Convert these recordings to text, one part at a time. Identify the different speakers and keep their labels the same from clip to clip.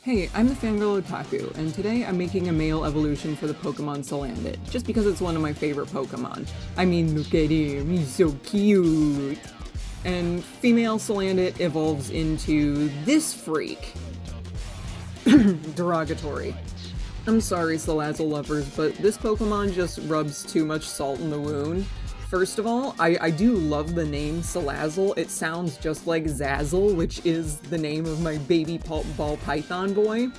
Speaker 1: Hey, I'm the Fangirl Otaku, and today I'm making a male evolution for the Pokemon Salandit, just because it's one of my favorite Pokemon. I mean, look at him, he's so cute! And female Salandit evolves into this freak. Derogatory. I'm sorry, Salazzle lovers, but this Pokemon just rubs too much salt in the wound. First of all, I do love the name Salazzle. It sounds just like Zazzle, which is the name of my baby ball python boy,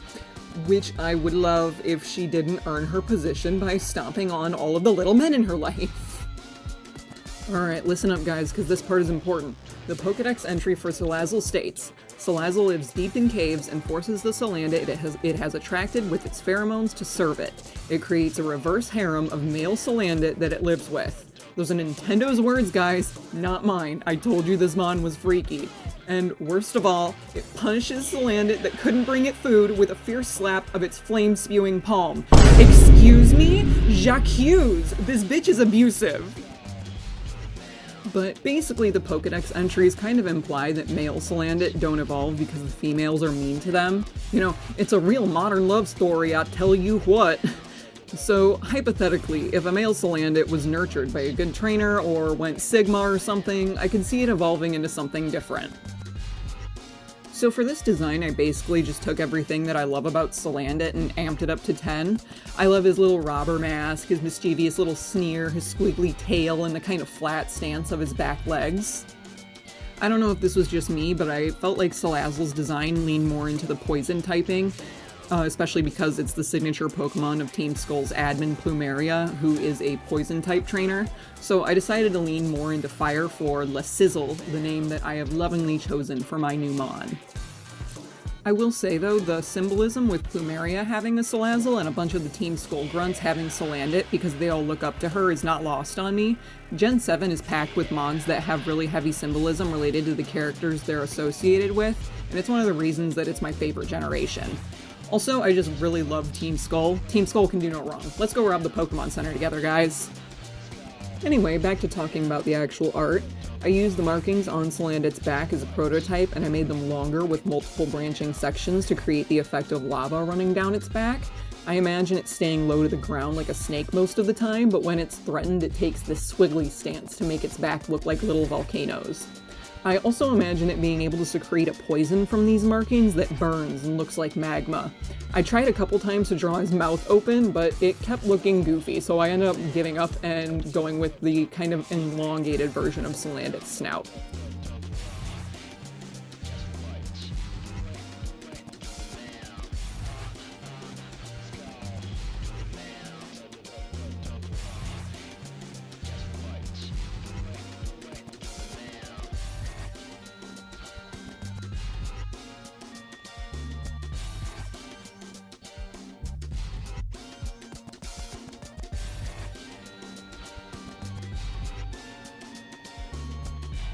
Speaker 1: which I would love if she didn't earn her position by stomping on all of the little men in her life. Alright, listen up guys, because this part is important. The Pokedex entry for Salazzle states, Salazzle lives deep in caves and forces the Salandit it has attracted with its pheromones to serve it. It creates a reverse harem of male Salandit that it lives with. Those are Nintendo's words, guys, not mine. I told you this mon was freaky. And worst of all, it punishes Salandit that couldn't bring it food with a fierce slap of its flame-spewing palm. Excuse me? J'accuse! This bitch is abusive! But basically the Pokedex entries kind of imply that male Salandit don't evolve because the females are mean to them. You know, it's a real modern love story, I tell you what. So, hypothetically, if a male Salandit was nurtured by a good trainer or went Sigma or something, I could see it evolving into something different. So for this design, I basically just took everything that I love about Salandit and amped it up to 10. I love his little robber mask, his mischievous little sneer, his squiggly tail, and the kind of flat stance of his back legs. I don't know if this was just me, but I felt like Salazzle's design leaned more into the poison typing, especially because it's the signature Pokemon of Team Skull's admin Plumeria, who is a poison-type trainer. So I decided to lean more into fire for Lasizzle, the name that I have lovingly chosen for my new mon. I will say though, the symbolism with Plumeria having a Salazzle and a bunch of the Team Skull grunts having Salandit because they all look up to her is not lost on me. Gen 7 is packed with mons that have really heavy symbolism related to the characters they're associated with, and it's one of the reasons that it's my favorite generation. Also, I just really love Team Skull. Team Skull can do no wrong. Let's go rob the Pokemon Center together, guys. Anyway, back to talking about the actual art. I used the markings on Salandit's back as a prototype, and I made them longer with multiple branching sections to create the effect of lava running down its back. I imagine it staying low to the ground like a snake most of the time, but when it's threatened, it takes this squiggly stance to make its back look like little volcanoes. I also imagine it being able to secrete a poison from these markings that burns and looks like magma. I tried a couple times to draw his mouth open, but it kept looking goofy, so I ended up giving up and going with the kind of elongated version of Salandit's snout.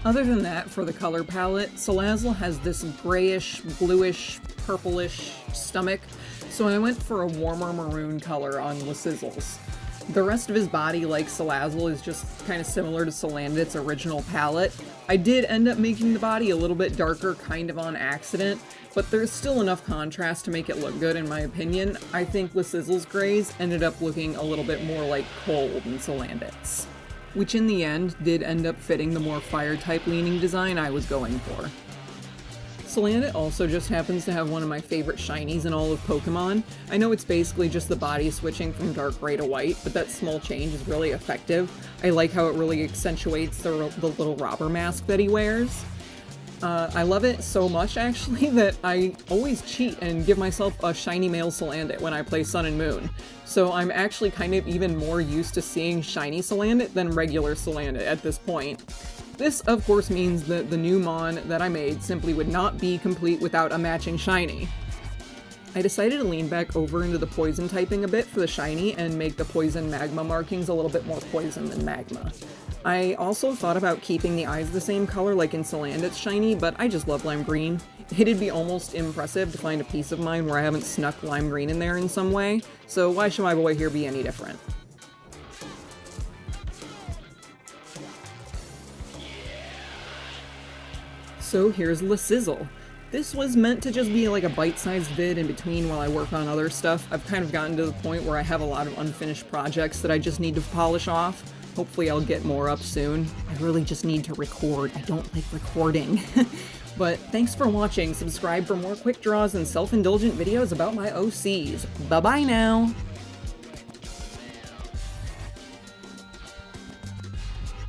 Speaker 1: Other than that, for the color palette, Salazzle has this grayish, bluish, purplish stomach, so I went for a warmer maroon color on Lasizzle's. The rest of his body, like Salazzle, is just kind of similar to Salandit's original palette. I did end up making the body a little bit darker kind of on accident, but there's still enough contrast to make it look good in my opinion. I think Lasizzle's grays ended up looking a little bit more like coal than Salandit's, which in the end did end up fitting the more fire-type leaning design I was going for. Salandit also just happens to have one of my favorite shinies in all of Pokemon. I know it's basically just the body switching from dark gray to white, but that small change is really effective. I like how it really accentuates the little robber mask that he wears. I love it so much, actually, that I always cheat and give myself a shiny male Salandit when I play Sun and Moon. So I'm actually kind of even more used to seeing shiny Salandit than regular Salandit at this point. This, of course, means that the new mon that I made simply would not be complete without a matching shiny. I decided to lean back over into the poison typing a bit for the shiny and make the poison magma markings a little bit more poison than magma. I also thought about keeping the eyes the same color like in Salandit's shiny, but I just love lime green. It'd be almost impressive to find a piece of mine where I haven't snuck lime green in there in some way, so why should my boy here be any different? So here's Lasizzle. This was meant to just be like a bite-sized vid in between while I work on other stuff. I've kind of gotten to the point where I have a lot of unfinished projects that I just need to polish off. Hopefully I'll get more up soon. I really just need to record. I don't like recording. But thanks for watching. Subscribe for more quick draws and self-indulgent videos about my OCs. Bye-bye now!